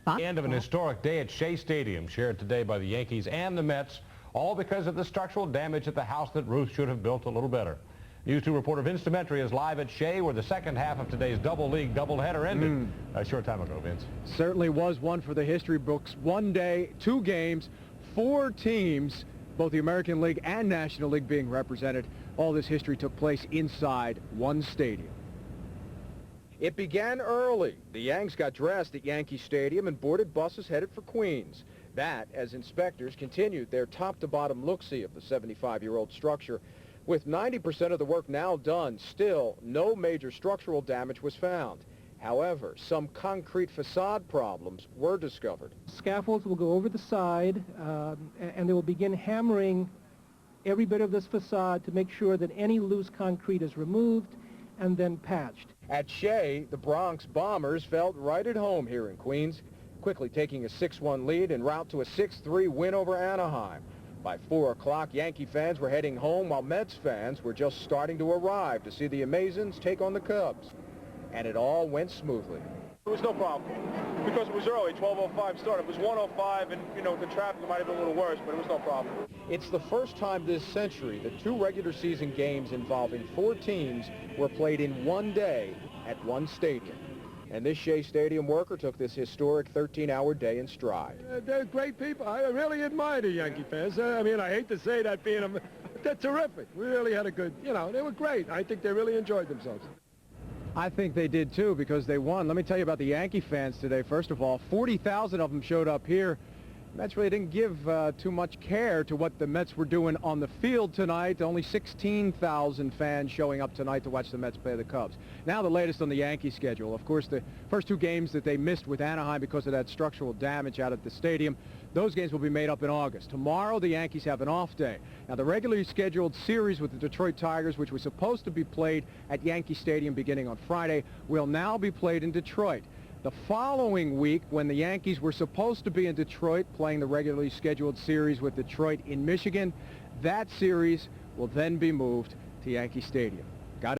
The end of an historic day at Shea Stadium, shared today by the Yankees and the Mets, all because of the structural damage at the house that Ruth should have built a little better. News 2 reporter Vince Demetri is live at Shea, where the second half of today's double league doubleheader ended a short time ago, Vince. Certainly was one for the history books. 1 day, 2 games, 4 teams, both the American League and National League being represented. All this history took place inside one stadium. It began early. The Yanks got dressed at Yankee Stadium and boarded buses headed for Queens. That as inspectors continued their top-to-bottom look-see of the 75-year-old structure. With 90% of the work now done, still no major structural damage was found. However, some concrete facade problems were discovered. Scaffolds will go over the side, and they will begin hammering every bit of this facade to make sure that any loose concrete is removed and then patched. At Shea, the Bronx Bombers felt right at home here in Queens, quickly taking a 6-1 lead en route to a 6-3 win over Anaheim. By 4 o'clock, Yankee fans were heading home while Mets fans were just starting to arrive to see the Amazons take on the Cubs. And it all went smoothly. It was no problem because it was early, 12:05 start. It was 1:05, and the traffic might have been a little worse, but it was no problem. It's the first time this century that 2 regular season games involving 4 teams were played in one day at one stadium. And this Shea Stadium worker took this historic 13-hour day in stride. They're great people. I really admire the Yankee fans. I mean, I hate to say that being a... They're terrific. We really had a good, they were great. I think they really enjoyed themselves. I think they did, too, because they won. Let me tell you about the Yankee fans today. First of all, 40,000 of them showed up here. Mets really didn't give too much care to what the Mets were doing on the field tonight. Only 16,000 fans showing up tonight to watch the Mets play the Cubs. Now the latest on the Yankee schedule. Of course, the first 2 games that they missed with Anaheim because of that structural damage out at the stadium, those games will be made up in August. Tomorrow, the Yankees have an off day. Now, the regularly scheduled series with the Detroit Tigers, which was supposed to be played at Yankee Stadium beginning on Friday, will now be played in Detroit. The following week, when the Yankees were supposed to be in Detroit playing the regularly scheduled series with Detroit in Michigan, that series will then be moved to Yankee Stadium.